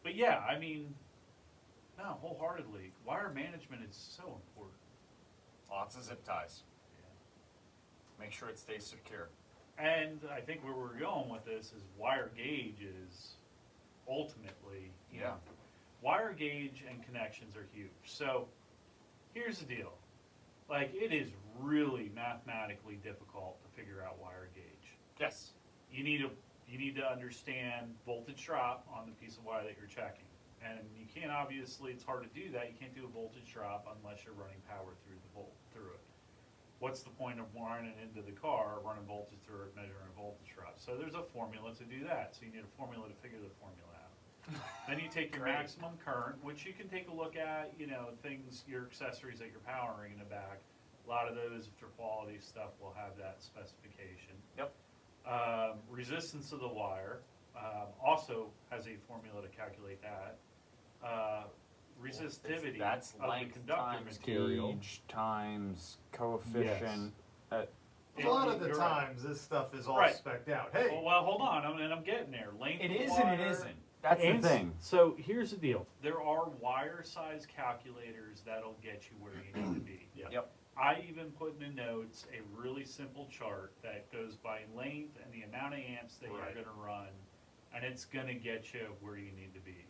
but yeah, I mean, no, wholeheartedly, wire management is so important. Lots of zip ties. Make sure it stays secure. And I think where we're going with this is wire gauge is ultimately, you know, wire gauge and connections are huge. So here's the deal. Like, it is really mathematically difficult to figure out wire gauge. Yes. You need to understand voltage drop on the piece of wire that you're checking. And you can't, obviously, it's hard to do that. You can't do a voltage drop unless you're running power through it. What's the point of wiring it into the car, running voltage through it, measuring a voltage drop? So there's a formula to do that. So you need a formula to figure the formula out. Then you take your Great. maximum current, which you can take a look at, you know, things, your accessories that you're powering in the back. A lot of those, if they're quality stuff, will have that specification. Yep. Resistance of the wire also has a formula to calculate that. Resistivity That's of the length conductor times material. gauge times coefficient. A lot of the You're right. times, this stuff is all Right. spec'd out. Hey, Well, hold on, I'm getting there. Length It of is and it wire, isn't. That's And the thing. So here's the deal. There are wire size calculators that'll get you where you need to be. Yep. I even put in the notes a really simple chart that goes by length and the amount of amps that Right. you're gonna run, and it's gonna get you where you need to be.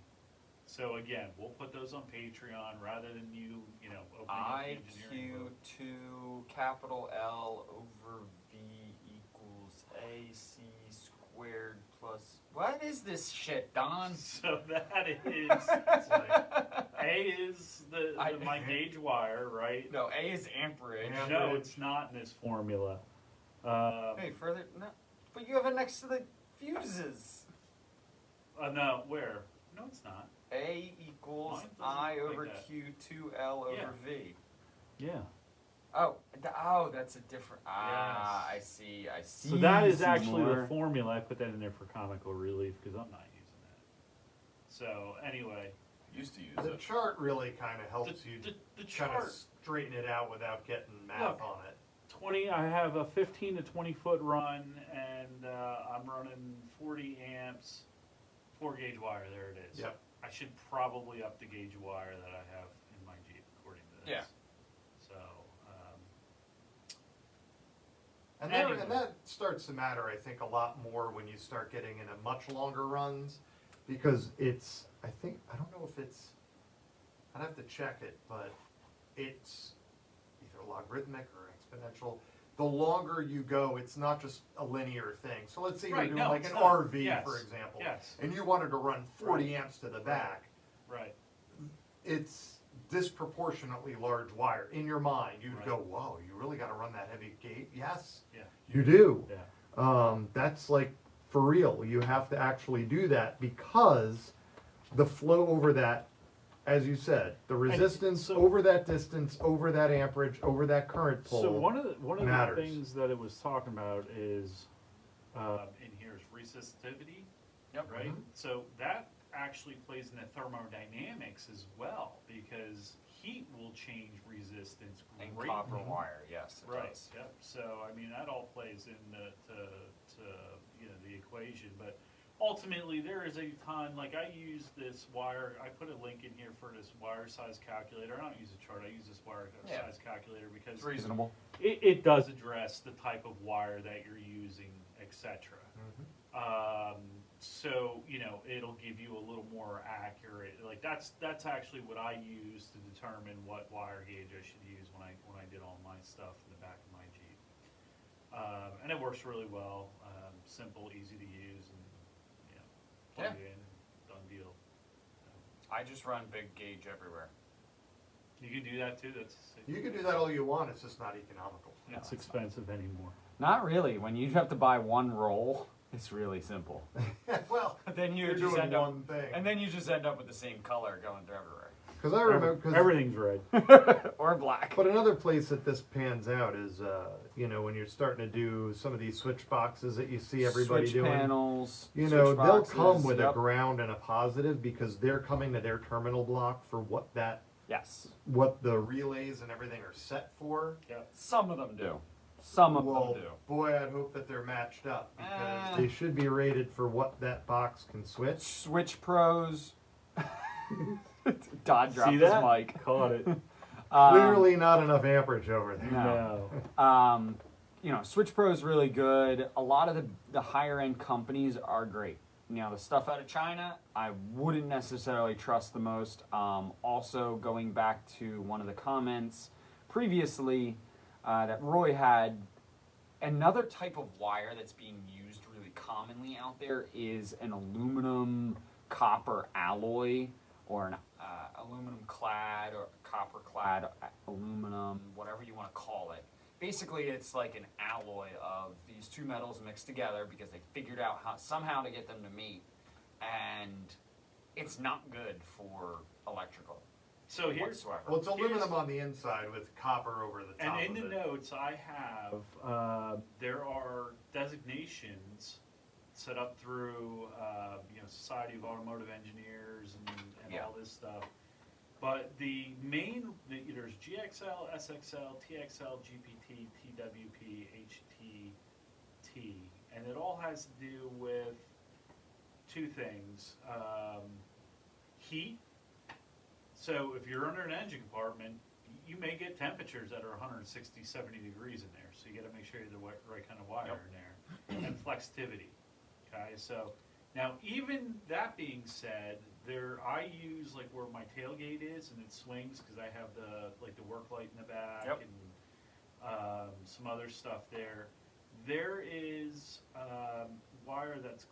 So again, we'll put those on Patreon rather than you know, opening up the engineering IQ book. to capital L over V equals AC squared. squared plus. What is this shit, Don? So that is, it's like, A is my gauge wire, right? No, A is amperage. No, it's not in this formula. Hey, further. No, but you have it next to the fuses. No, where? No, it's not. A equals Mine doesn't I like over that. Q 2L over Yeah. V. Yeah. Oh, that's a different. Ah, I see. I see. So that is actually Seymour. the formula. I put that in there for comical relief because I'm not using that. So anyway, Used to use The it. chart really kind of helps you the kind of chart. straighten it out without getting math Look. on it. 20. I have a 15 to 20 foot run, and I'm running 40 amps, 4 gauge wire. There it is. Yep. I should probably up the gauge wire that I have in my Jeep according to this. Yeah. So. And that starts to matter, I think, a lot more when you start getting into much longer runs, because it's, I don't know if it's, I'd have to check it, but it's either logarithmic or exponential. The longer you go, it's not just a linear thing. So let's say Right, you're doing no, like it's an not. RV, Yes, for example, yes. and you wanted to run 40 Right. amps to the back. Right. It's disproportionately large wire. In your mind, you'd Right. go, whoa, you really got to run that heavy gate? Yes, Yeah. you do. Yeah. That's like for real. You have to actually do that because the flow over that, as you said, the resistance so- over that distance, over that amperage, over that current pole. So one of the matters. things that it was talking about is in here is resistivity. Yep. Right. Mhm. So that actually plays into thermodynamics as well because heat will change resistance And greatly. copper wire, yes, it Right. does. Yep. So I mean that all plays into the equation, but ultimately there is a ton. Like I use this wire. I put a link in here for this wire size calculator. I don't use a chart. I use this wire Yeah. size calculator because It's reasonable. it does address the type of wire that you're using, etc. Mhm. So it'll give you a little more accurate. Like that's actually what I use to determine what wire gauge I should use when I did all my stuff in the back of my Jeep. And it works really well. Simple, easy to use, and plug it in, done deal. I just run big gauge everywhere. You can do that too. You can do that all you want. It's just not economical. No, It's it's expensive anymore. Not really. When you have to buy one roll, it's really simple. Well, But then you you're just doing end up, one thing. and then you just end up with the same color going through everywhere, Because I remember, cause, Everything's red. or black. but another place that this pans out is, when you're starting to do some of these switch boxes that you see everybody Switch doing. panels. You switch know, they'll boxes, come with a yep. ground and a positive because they're coming to their terminal block for what Yes, the relays and everything are set for. some of them do. Some of Well, them do. boy, I'd hope that they're matched up because Ah. they should be rated for what that box can switch. Switch pros. Dodd dropped See his that? mic. Caught it. Clearly not enough amperage over there. No. Switch Pro is really good. A lot of the higher end companies are great. The stuff out of China, I wouldn't necessarily trust the most. Also, going back to one of the comments previously that Roy had, another type of wire that's being used really commonly out there is an aluminum copper alloy or an aluminum clad or copper clad aluminum, whatever you want to call it. Basically, it's like an alloy of these two metals mixed together because they figured out somehow to get them to meet, and it's not good for electrical So here's whatsoever. Well, it's aluminum on the inside with copper over the top And in of the it. notes I have, there are designations set up through, Society of Automotive Engineers and Yeah. all this stuff. But there's GXL, SXL, TXL, GPT, TWP, HTT, and it all has to do with two things. Heat. So if you're under an engine compartment, you may get temperatures that are 160, 70 degrees in there. So you got to make sure you have the right kind of wire Yep. in there. And flexivity. Okay, so now even that being said, I use like where my tailgate is and it swings because I have the work light in the back Yep. and some other stuff there. There is wire that's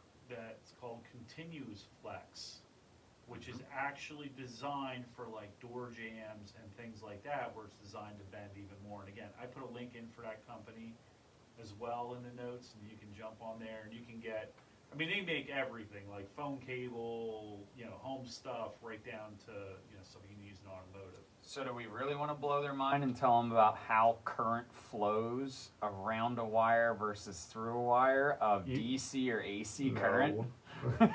called continuous flex, which is actually designed for like door jams and things like that, where it's designed to bend even more. And again, I put a link in for that company as well in the notes, and you can jump on there and you can get, I mean, they make everything like phone cable, home stuff, right down to, stuff you can use in automotive. So do we really want to blow their mind and tell them about how current flows around a wire versus through a wire of DC or AC current? No.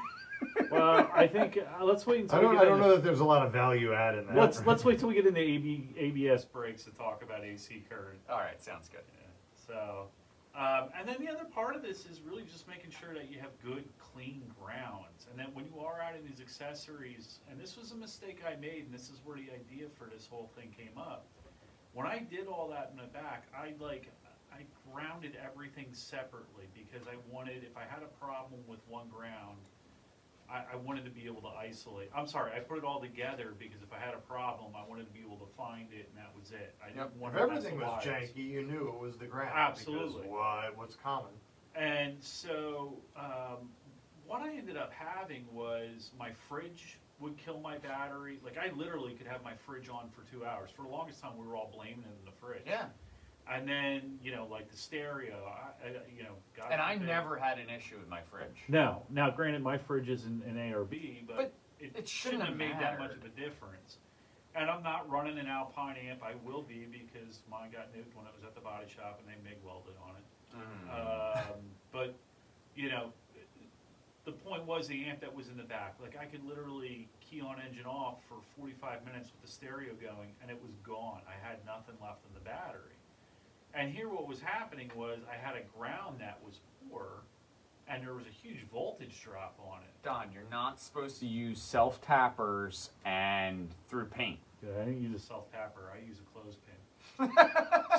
Well, I think let's wait until I don't know that there's a lot of value add in that. Let's wait till we get into ABS Breaks to talk about AC current. All right, sounds good. Yeah. So, and then the other part of this is really just making sure that you have good, clean grounds. And then when you are adding these accessories, and this was a mistake I made, and this is where the idea for this whole thing came up. When I did all that in the back, I grounded everything separately because I wanted, if I had a problem with one ground, I wanted to be able to isolate. I'm sorry, I put it all together because if I had a problem, I wanted to be able to find it, and that was it. I didn't want If to mess everything the was wires. janky, you knew it was the ground. Absolutely. Because what's common? And so what I ended up having was my fridge would kill my battery. Like I literally could have my fridge on for 2 hours. For the longest time, we were all blaming it in the fridge. Yeah. And then, like the stereo, God And I forbid. never had an issue with my fridge. Now, granted, my fridge is an ARB, But it shouldn't have made that much mattered. of a difference. And I'm not running an Alpine amp. I will be because mine got nuked when it was at the body shop and they MIG welded on it. But, the point was the amp that was in the back. Like I could literally key on engine off for 45 minutes with the stereo going and it was gone. I had nothing left in the battery. And here what was happening was I had a ground that was poor and there was a huge voltage drop on it. Don, you're not supposed to use self-tappers and through paint. I didn't use A a self-tapper, I use a clothespin.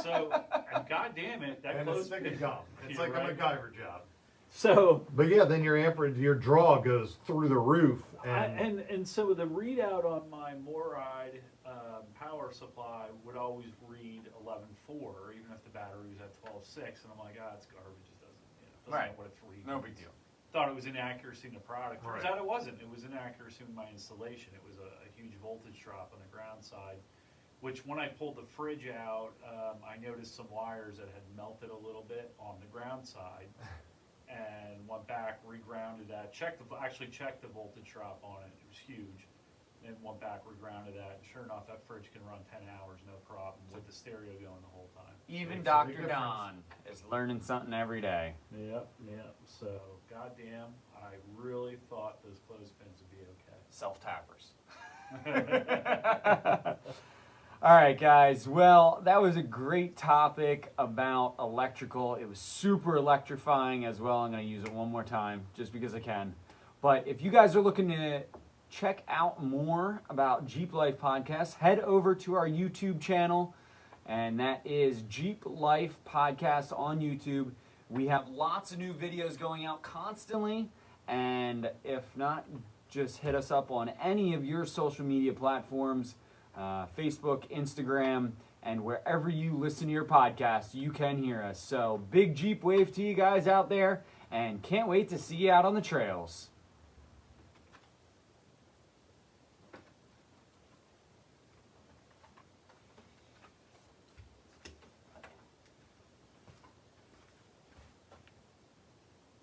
So, and God damn it, that And a stick clothespin. of gum. It's You're like right. a MacGyver job. So But yeah, then your draw goes through the roof, and and so the readout on my Moride power supply would always read 11.4, even if the battery was at 12.6, and I'm like, it's garbage. It doesn't Right. know what it's reading. No big deal. Thought it was inaccuracy in the product. Turns Right. out it wasn't. It was inaccuracy in my installation. It was a huge voltage drop on the ground side, which when I pulled the fridge out, I noticed some wires that had melted a little bit on the ground side. And went back, regrounded that, checked the voltage drop on it. It was huge. And went back, regrounded that. And sure enough, that fridge can run 10 hours, no problem, with the stereo going the whole time. Even Makes a big Dr. difference. Don is learning something every day. Yep. So So, goddamn, I really thought those clothespins would be okay. Self-tappers. All right, guys. Well, that was a great topic about electrical. It was super electrifying as well. I'm going to use it one more time just because I can. But if you guys are looking to check out more about Jeep Life Podcast, head over to our YouTube channel, and that is Jeep Life Podcast on YouTube. We have lots of new videos going out constantly, and if not, just hit us up on any of your social media platforms. Facebook, Instagram, and wherever you listen to your podcast, you can hear us. So big Jeep wave to you guys out there, and can't wait to see you out on the trails.